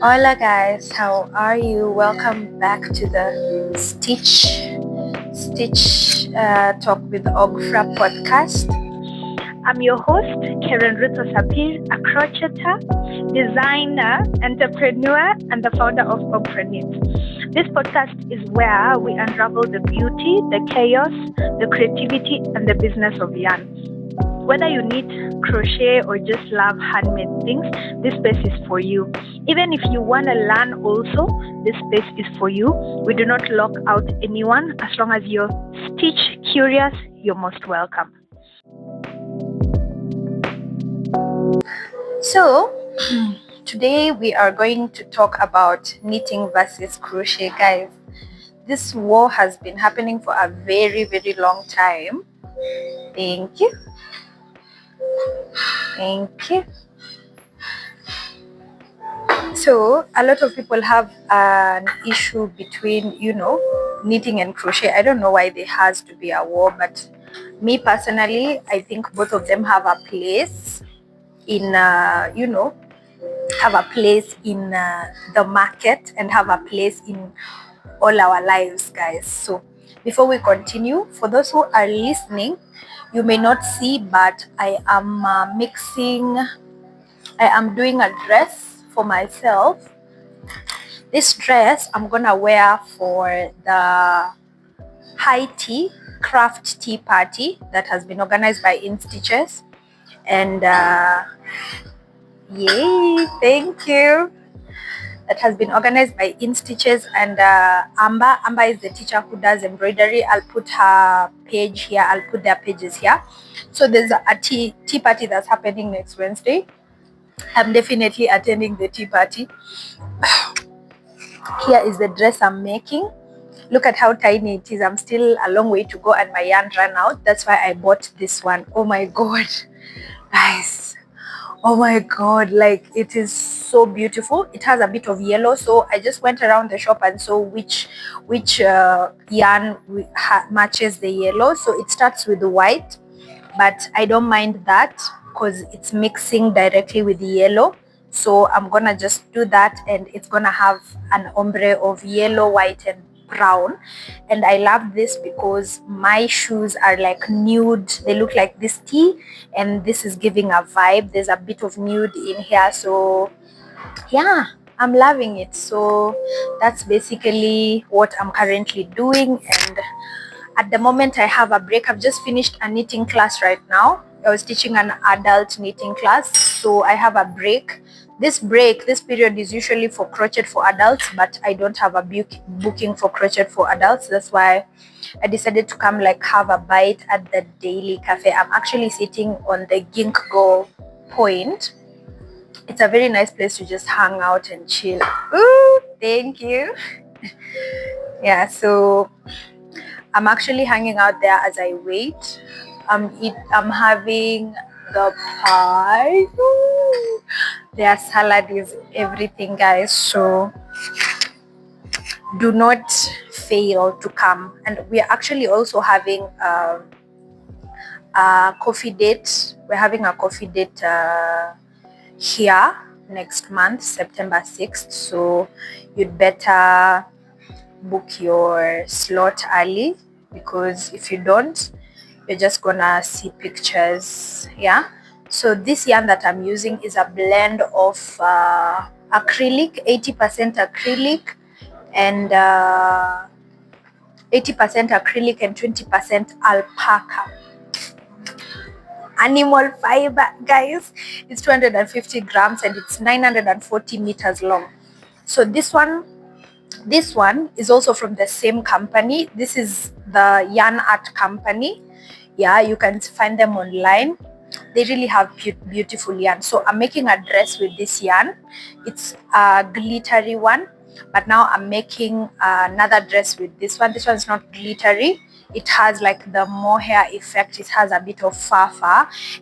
Hola guys, how are you? Welcome back to the Stitch Talk with Ogfra podcast. I'm your host, Karen Ruto Sapir, a crocheter, designer, entrepreneur, and the founder of Ogfra Knits. This podcast is where we unravel the beauty, the chaos, the creativity, and the business of yarn. Whether you knit, crochet, or just love handmade things, this space is for you. Even if you want to learn also, this space is for you. We do not lock out anyone. As long as you're stitch curious, you're most welcome. So, today we are going to talk about knitting versus crochet, guys. This war has been happening for a very, very long time. Thank you. So a lot of people have an issue between, knitting and crochet. I don't know why there has to be a war, but me personally, I think both of them have a place in, have a place in the market and have a place in all our lives, guys. So before we continue, for those who are listening, you may not see, but I am doing a dress for myself. This dress I'm gonna wear for the high tea craft tea party that has been organized by InStitches, and yay, thank you. That has been organized by InStitches, and Amber is the teacher who does embroidery. I'll put her page here. I'll put their pages here. So there's a tea party that's happening next Wednesday. I'm definitely attending the tea party. Here is the dress I'm making. Look at how tiny it is. I'm still a long way to go and my yarn ran out. That's why I bought this one. Oh my god, guys. Oh my god, like it is so beautiful. It has a bit of yellow, so I just went around the shop and saw which yarn matches the yellow. So it starts with the white, but I don't mind that because it's mixing directly with the yellow. So I'm gonna just do that, and it's gonna have an ombre of yellow, white, and brown. And I love this because my shoes are like nude. They look like this tea, and this is giving a vibe. There's a bit of nude in here, so yeah, I'm loving it. So that's basically what I'm currently doing. And at the moment I have a break. I've just finished a knitting class right now. I was teaching an adult knitting class, so I have a break. This period is usually for crochet for adults, but I don't have a booking for crochet for adults. That's why I decided to come like have a bite at the Daily Cafe. I'm actually sitting on the Ginkgo Point. It's a very nice place to just hang out and chill. Ooh, thank you. Yeah, so I'm actually hanging out there as I wait. I'm having the pie. Ooh. Their salad is everything, guys. So do not fail to come. And we are actually also having a coffee date. We're having a coffee date here next month, September 6th. So you'd better book your slot early, because if you don't, you're just gonna see pictures. Yeah, so this yarn that I'm using is a blend of acrylic, 80% acrylic and 80% acrylic and 20% alpaca animal fiber, guys. It's 250 grams and it's 940 meters long. So this one is also from the same company. This is the Yarn Art Company. Yeah, you can find them online. They really have beautiful yarn. So I'm making a dress with this yarn. It's a glittery one, but now I'm making another dress with this one. This one's not glittery. It has like the mohair effect. It has a bit of fur.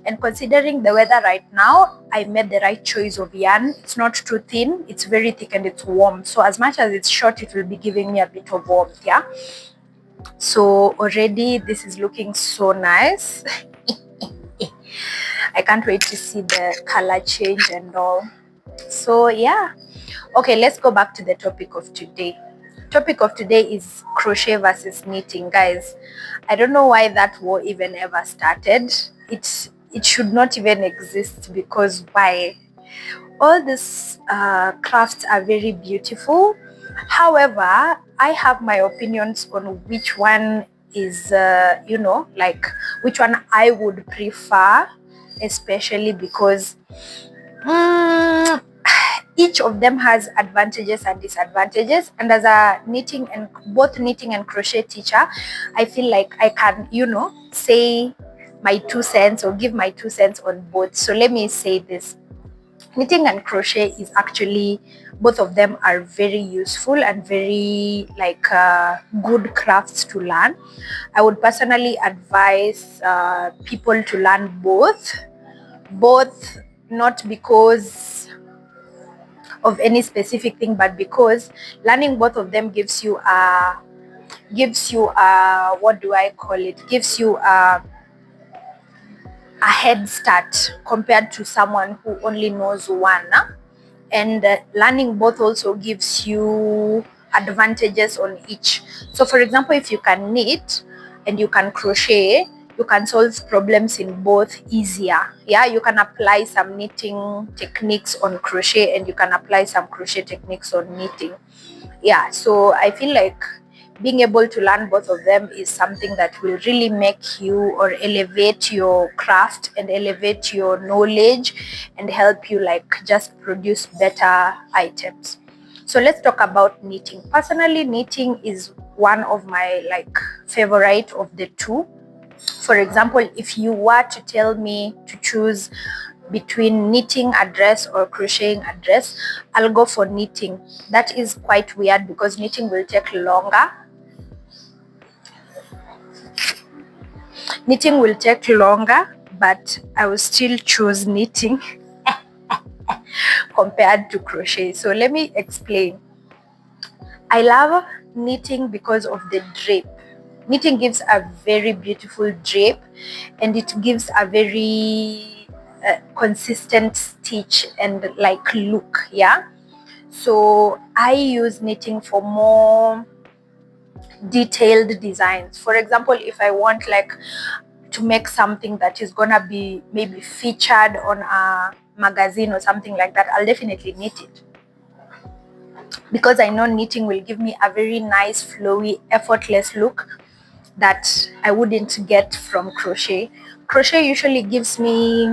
And considering the weather right now, I made the right choice of yarn. It's not too thin, it's very thick, and it's warm. So as much as it's short, it will be giving me a bit of warmth. Yeah, so already this is looking so nice. I can't wait to see the color change and all. So yeah, Okay, let's go back to the topic of today. Topic of today is crochet versus knitting, guys. I don't know why that war even ever started. It should not even exist, because why? All these crafts are very beautiful. However, I have my opinions on which one is, like which one I would prefer, especially because mm, each of them has advantages and disadvantages. And as a both knitting and crochet teacher, I feel like I can, say my 2 cents or give my 2 cents on both. So let me say this. Knitting and crochet is actually, both of them are very useful and very good crafts to learn. I would personally advise people to learn both, not because of any specific thing, but because learning both of them gives you what do I call it, gives you a head start compared to someone who only knows one. And learning both also gives you advantages on each. So for example, if you can knit and you can crochet, you can solve problems in both easier. Yeah, you can apply some knitting techniques on crochet and you can apply some crochet techniques on knitting. Yeah, so I feel like being able to learn both of them is something that will really make you or elevate your craft and elevate your knowledge and help you just produce better items. So let's talk about knitting. Personally, knitting is one of my favorite of the two. For example, if you were to tell me to choose between knitting a dress or crocheting a dress, I'll go for knitting. That is quite weird because knitting will take longer. Knitting will take longer, but I will still choose knitting compared to crochet. So let me explain. I love knitting because of the drape. Knitting gives a very beautiful drape and it gives a very consistent stitch and look. Yeah, so I use knitting for more detailed designs. For example, if I want to make something that is gonna be maybe featured on a magazine or something like that, I'll definitely knit it, because I know knitting will give me a very nice, flowy, effortless look that I wouldn't get from crochet. Crochet usually gives me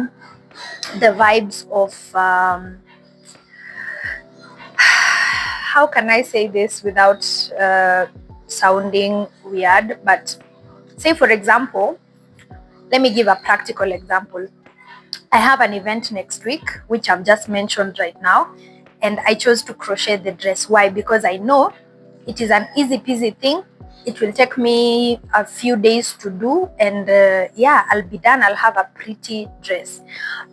the vibes of how can I say this without sounding weird? But say, for example, let me give a practical example. I have an event next week, which I've just mentioned right now, and I chose to crochet the dress. Why? Because I know it is an easy peasy thing. It will take me a few days to do, and yeah, I'll be done. I'll have a pretty dress.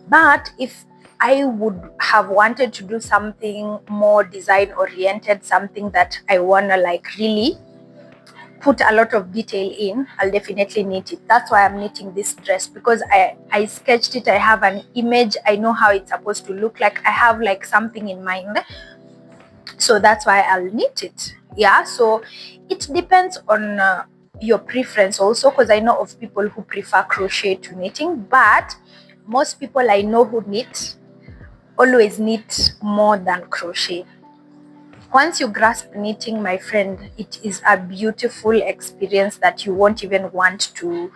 But if I would have wanted to do something more design oriented, something that I wanna really put a lot of detail in, I'll definitely knit it. That's why I'm knitting this dress, because I sketched it. I have an image. I know how it's supposed to look like. I have something in mind. So that's why I'll knit it. Yeah, so it depends on your preference also, because I know of people who prefer crochet to knitting, but most people I know who knit always knit more than crochet. Once you grasp knitting, my friend, it is a beautiful experience that you won't even want to,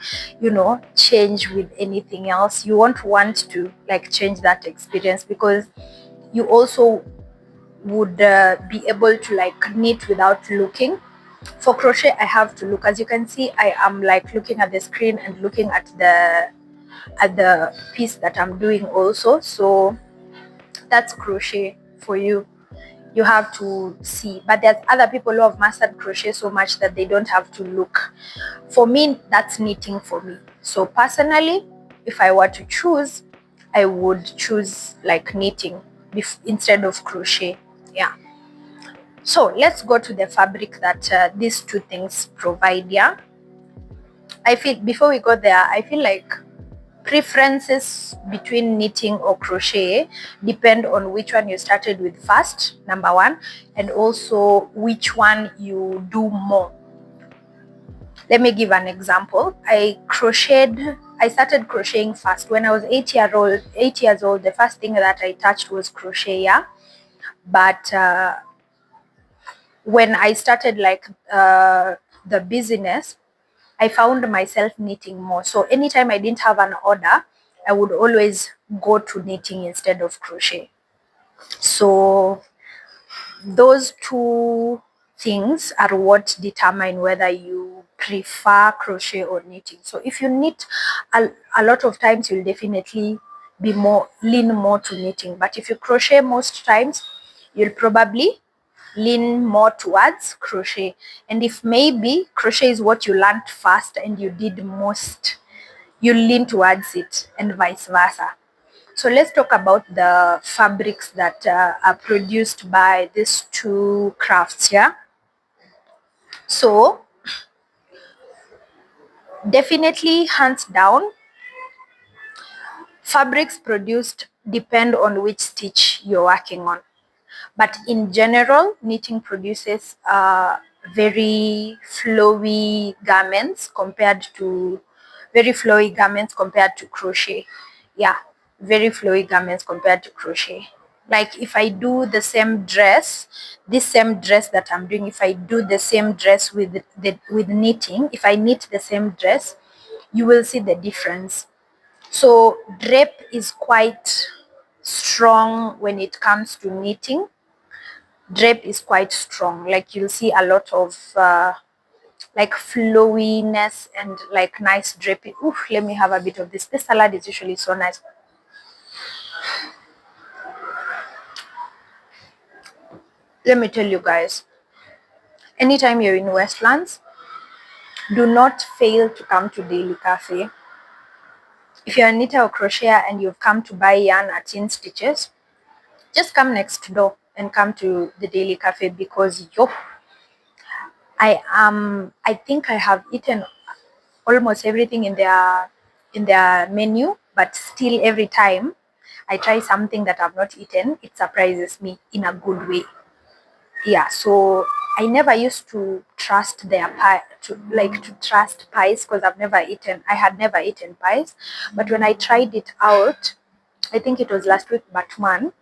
change with anything else. You won't want to change that experience, because you also would be able to knit without looking. For crochet, I have to look. As you can see, I am looking at the screen and looking at the piece that I'm doing also. So that's crochet for you. You have to see. But there's other people who have mastered crochet so much that they don't have to look. For me, that's knitting for me. So personally, if I were to choose, I would choose knitting instead of crochet. Yeah. So let's go to the fabric that these two things provide. Yeah, I feel before we go there, I feel like preferences between knitting or crochet depend on which one you started with first, number one, and also which one you do more. Let me give an example. I started crocheting first. When I was 8 years old, the first thing that I touched was crochet, yeah. But when I started the business, I found myself knitting more. So anytime I didn't have an order, I would always go to knitting instead of crochet. So those two things are what determine whether you prefer crochet or knitting. So if you knit a lot of times, you'll definitely lean more to knitting. But if you crochet most times, you'll probably lean more towards crochet. And if maybe crochet is what you learned first and you did most, you lean towards it, and vice versa. So let's talk about the fabrics that are produced by these two crafts here. So definitely, hands down, fabrics produced depend on which stitch you're working on. But in general, knitting produces very flowy garments compared to crochet. Yeah, very flowy garments compared to crochet. Like if I do the same dress, this same dress that I'm doing, if I do the same dress with knitting, if I knit the same dress, you will see the difference. So drape is quite strong when it comes to knitting. Drape is quite strong. Like you'll see a lot of like flowiness and like nice draping. Oof, let me have a bit of this. This salad is usually so nice. Let me tell you guys, anytime you're in Westlands, do not fail to come to Daily Cafe. If you're a knitter or crocheter and you've come to buy yarn at In Stitches, just come next door and come to the Daily Cafe, because I think I have eaten almost everything in their menu, but still every time I try something that I've not eaten, it surprises me in a good way. Yeah, so I never used to trust their pie to trust pies, because I had never eaten pies. But when I tried it out, I think it was last week, but man,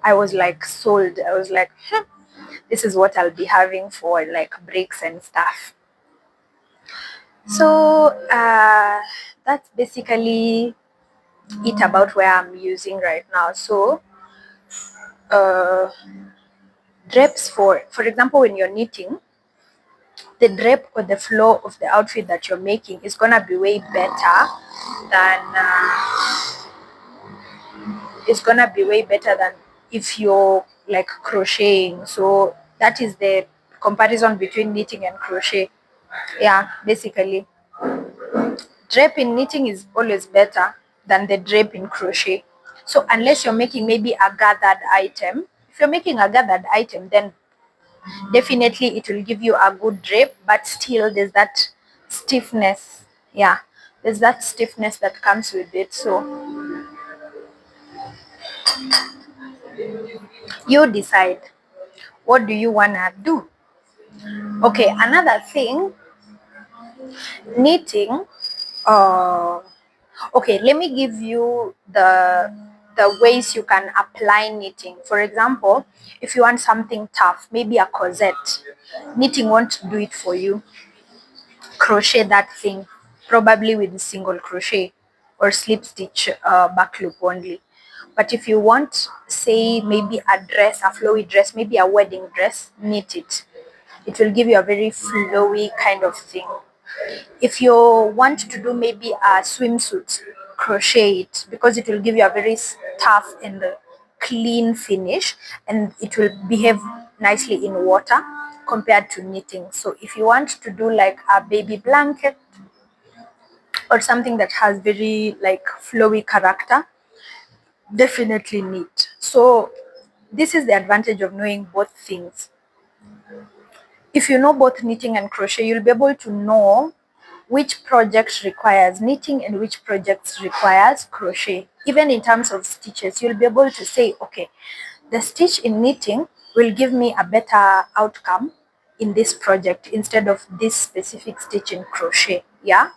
I was like sold. I was like, this is what I'll be having for like breaks and stuff. So that's basically it about where I'm using right now. So uh, drapes, for example, when you're knitting, the drape or the flow of the outfit that you're making is gonna be way better than if you're like crocheting. So that is the comparison between knitting and crochet. Yeah, basically, drape in knitting is always better than the drape in crochet. So unless you're making maybe a gathered item, if you're making a gathered item, then definitely it will give you a good drape, but still there's that stiffness. Yeah, there's that stiffness that comes with it. So you decide, what do you wanna do? Okay, another thing, knitting. Uh, okay, let me give you the ways you can apply knitting. For example, if you want something tough, maybe a corset, knitting won't do it for you. Crochet that thing, probably with single crochet or slip stitch back loop only. But if you want, say, maybe a dress, a flowy dress, maybe a wedding dress, knit it. It will give you a very flowy kind of thing. If you want to do maybe a swimsuit, crochet it, because it will give you a very tough and clean finish, and it will behave nicely in water compared to knitting. So if you want to do like a baby blanket or something that has very like flowy character, definitely knit. So this is the advantage of knowing both things. If you know both knitting and crochet, you'll be able to know which project requires knitting and which project requires crochet. Even in terms of stitches, you'll be able to say, okay, the stitch in knitting will give me a better outcome in this project instead of this specific stitch in crochet. Yeah,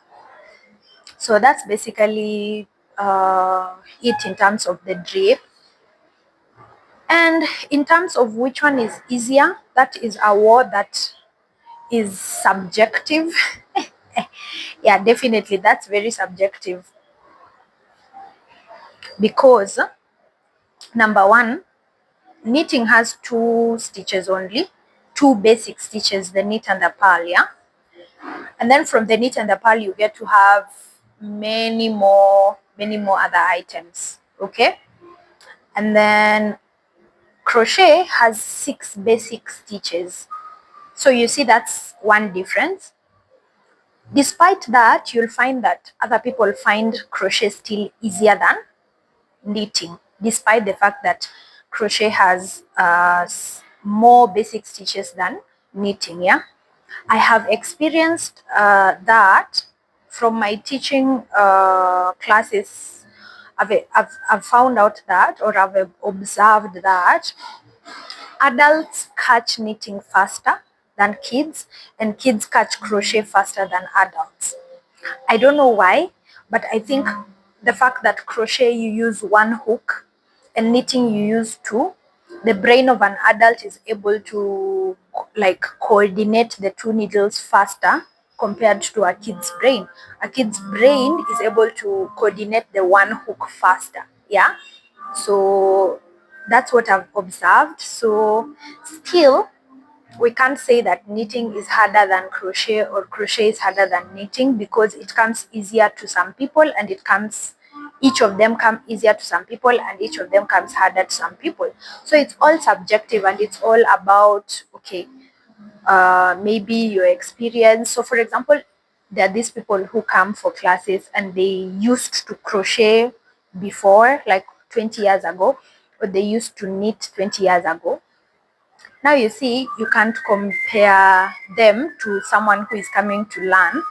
so that's basically it in terms of the drape. And in terms of which one is easier, that is a word that is subjective. Yeah, definitely that's very subjective, because number one, knitting has two stitches only, two basic stitches, the knit and the purl. Yeah, and then from the knit and the purl you get to have many more other items. Okay, and then crochet has 6 basic stitches. So you see that's one difference. Despite that, you'll find that other people find crochet still easier than knitting, despite the fact that crochet has more basic stitches than knitting. Yeah, I have experienced that from my teaching classes. I've found out that, or I've observed that adults catch knitting faster than kids, and kids catch crochet faster than adults. I don't know why, but I think the fact that crochet you use one hook and knitting you use two, the brain of an adult is able to like coordinate the two needles faster compared to a kid's brain. A kid's brain is able to coordinate the one hook faster. Yeah. So that's what I've observed. So still, we can't say that knitting is harder than crochet or crochet is harder than knitting, because it comes easier to some people and each of them come easier to some people and each of them comes harder to some people. So it's all subjective and it's all about, okay, maybe your experience. So for example, there are these people who come for classes and they used to crochet before, like 20 years ago, or they used to knit 20 years ago. Now you see, you can't compare them to someone who is coming to learn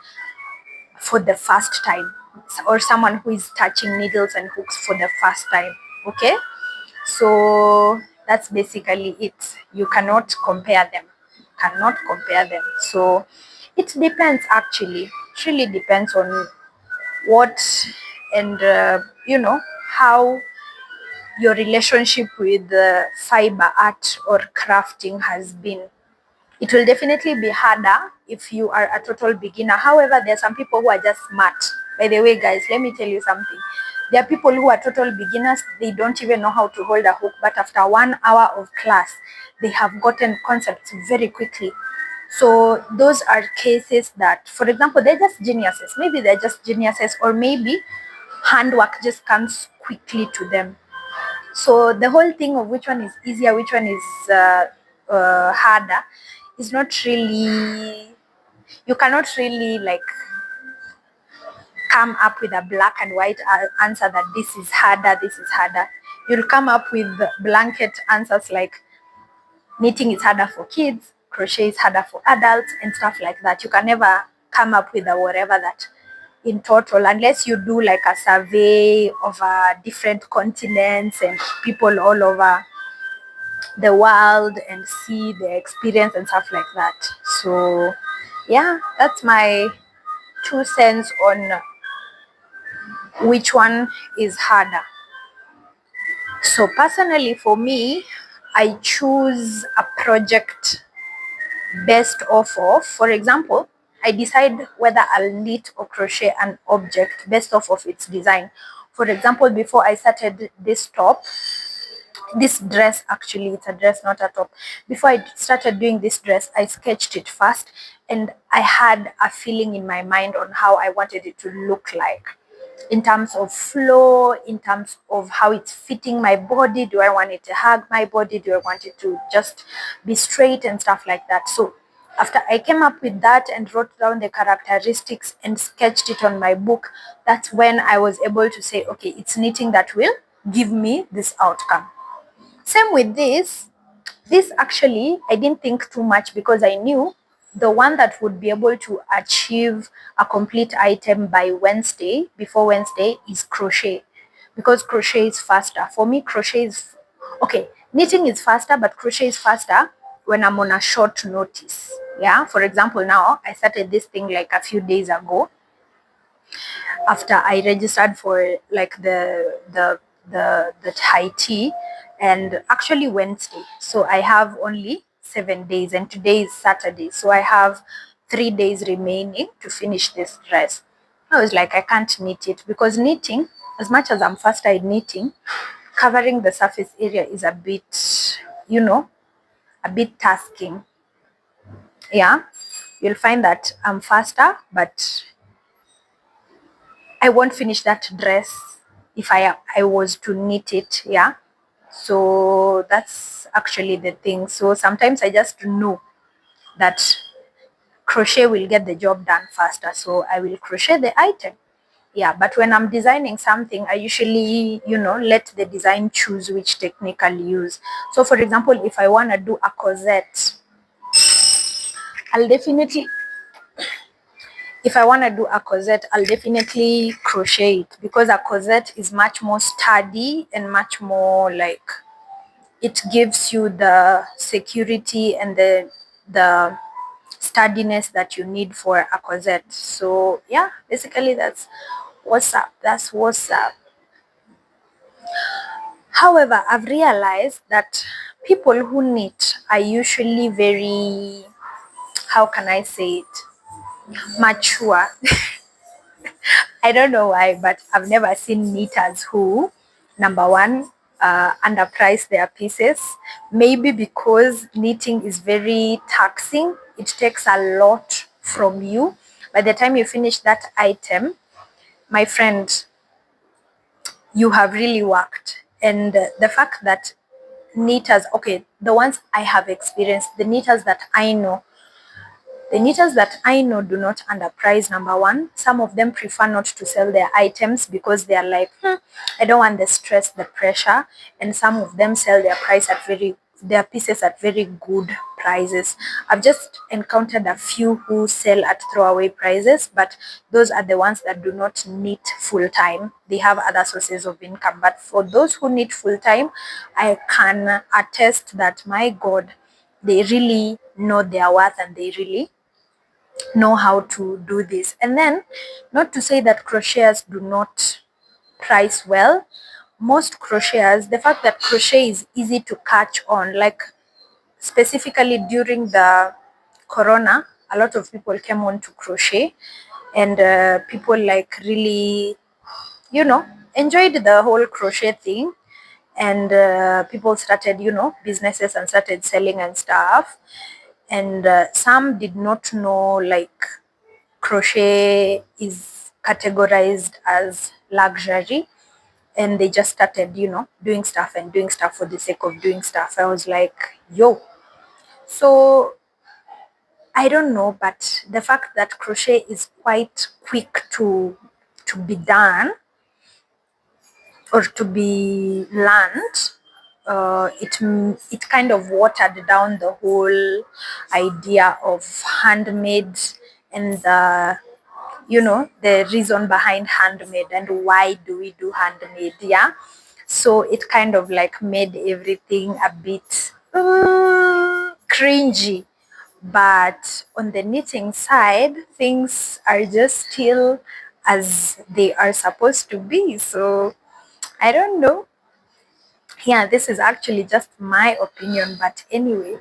for the first time, or someone who is touching needles and hooks for the first time. Okay, so that's basically it. You cannot compare them. Cannot compare them. So it depends actually. It really depends on what, and how your relationship with fiber art or crafting has been. It will definitely be harder if you are a total beginner. However, there are some people who are just smart. By the way, guys, let me tell you something. There are people who are total beginners. They don't even know how to hold a hook, but after 1 hour of class, they have gotten concepts very quickly. So those are cases that, for example, they're just geniuses. Maybe they're just geniuses, or maybe handwork just comes quickly to them. So the whole thing of which one is easier, which one is harder, is not really, you cannot really like come up with a black and white answer that this is harder, this is harder. You'll come up with blanket answers like knitting is harder for kids, crochet is harder for adults, and stuff like that. You can never come up with a whatever that in total, unless you do like a survey of different continents and people all over the world and see the experience and stuff like that. So yeah, that's my 2 cents on which one is harder. So personally for me, I choose a project based off of, for example, I decide whether I'll knit or crochet an object based off of its design. For example, before I started this top, this dress, actually it's a dress, not a top. Before I started doing this dress, I sketched it first and I had a feeling in my mind on how I wanted it to look like, in terms of flow, in terms of how it's fitting my body. Do I want it to hug my body? Do I want it to just be straight and stuff like that? So after I came up with that and wrote down the characteristics and sketched it on my book, that's when I was able to say, okay, it's knitting that will give me this outcome. Same with this. This actually, I didn't think too much because I knew the one that would be able to achieve a complete item by Wednesday, before Wednesday, is crochet, because crochet is faster. For me, crochet is okay. Knitting is faster, but crochet is faster when I'm on a short notice. Yeah. For example, now I started this thing like a few days ago after I registered for like the high tea, and actually Wednesday. So I have only 7 days, and today is Saturday. So I have 3 days remaining to finish this dress. I was like, I can't knit it, because knitting, as much as I'm faster at knitting, covering the surface area is a bit, a bit tasking. Yeah. You'll find that I'm faster, but I won't finish that dress if I was to knit it. Yeah. So that's actually the thing. So sometimes I just know that crochet will get the job done faster. So I will crochet the item. Yeah, but when I'm designing something, I usually, let the design choose which technique I'll use. So for example, if I want to do a corset, I'll definitely if I want to do a corset, I'll definitely crochet it, because a corset is much more sturdy and much more like, it gives you the security and the sturdiness that you need for a corset. So yeah, basically that's what's up. That's what's up. However, I've realized that people who knit are usually very, how can I say it, mature. I don't know why, but I've never seen knitters who, number one, underprice their pieces. Maybe because knitting is very taxing, it takes a lot from you. By the time you finish that item, my friend, you have really worked. And the fact that knitters, okay, the ones I have experienced, the knitters that I know, do not underprice, number one. Some of them prefer not to sell their items because they are like, I don't want the stress, the pressure. And some of them sell their pieces at very good prices. I've just encountered a few who sell at throwaway prices, but those are the ones that do not knit full time. They have other sources of income. But for those who knit full time, I can attest that, my God, they really know their worth, and they really know how to do this. And then, not to say that crocheters do not price well. Most crocheters, the fact that crochet is easy to catch on, like specifically during the corona, a lot of people came on to crochet, and people like really, enjoyed the whole crochet thing. And people started, businesses, and started selling and stuff. And some did not know, like, crochet is categorized as luxury, and they just started, doing stuff and doing stuff for the sake of doing stuff. I was like, yo. So I don't know, but the fact that crochet is quite quick to be done or to be learned, it kind of watered down the whole idea of handmade, and the reason behind handmade, and why do we do handmade. Yeah. So it kind of like made everything a bit cringy. But on the knitting side, things are just still as they are supposed to be. So I don't know. Yeah, this is actually just my opinion. But anyway,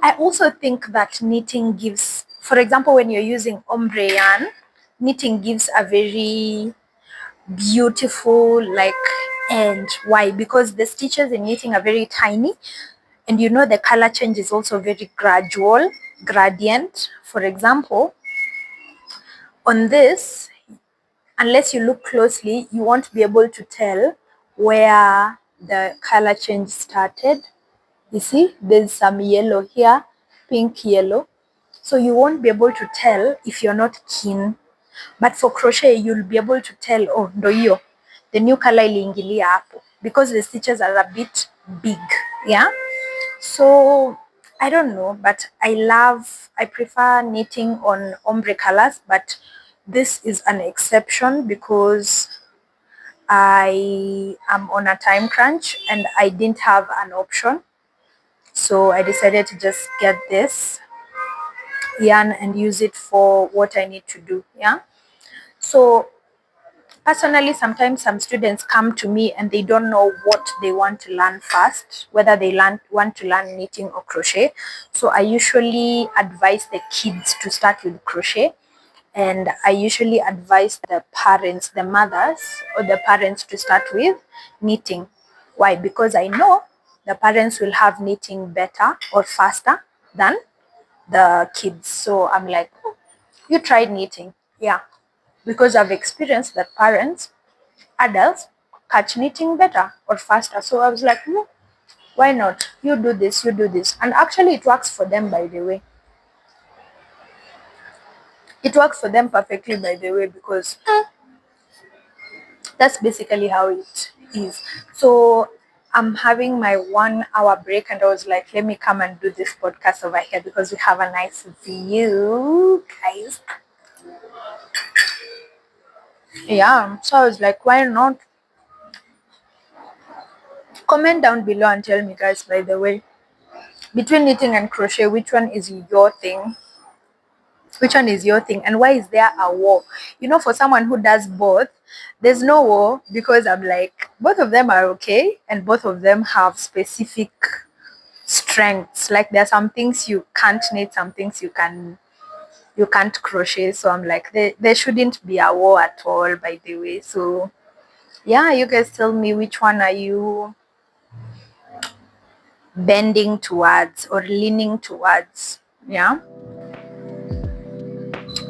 I also think that knitting gives, for example, when you're using ombre yarn, knitting gives a very beautiful like end. Why? Because the stitches in knitting are very tiny, and the color change is also very gradient. For example, on this, unless you look closely, you won't be able to tell where the color change started. You see, there's some yellow here, pink yellow. So you won't be able to tell if you're not keen. But for crochet, you'll be able to tell, oh, ndo hiyo, the new color iliingilia hapo, because the stitches are a bit big. Yeah. So I don't know, but I prefer knitting on ombre colors, but this is an exception because I am on a time crunch and I didn't have an option. So I decided to just get this yarn and use it for what I need to do. Yeah. So personally, sometimes some students come to me and they don't know what they want to learn first, whether they want to learn knitting or crochet. So I usually advise the kids to start with crochet, and I usually advise the parents, the mothers or the parents, to start with knitting. Why? Because I know the parents will have knitting better or faster than the kids. So I'm like, "Oh, you tried knitting." Yeah, because I've experienced that parents, adults, catch knitting better or faster. So I was like, why not? You do this, you do this. And actually it works for them, by the way. It works for them perfectly, by the way, because that's basically how it is. So I'm having my 1 hour break and I was like, let me come and do this podcast over here because we have a nice view, guys. Yeah, so I was like, why not? Comment down below and tell me, guys, by the way, between knitting and crochet, which one is your thing? Which one is your thing? And why is there a war? You know, for someone who does both, there's no war because I'm like, both of them are okay and both of them have specific strengths. Like there are some things you can't knit, some things you can't crochet. So I'm like, there shouldn't be a war at all, by the way. So yeah, you guys tell me, which one are you bending towards or leaning towards? Yeah.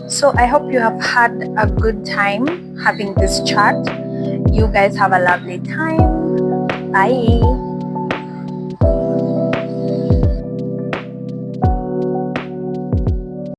So I hope you have had a good time having this chat. You guys have a lovely time. Bye.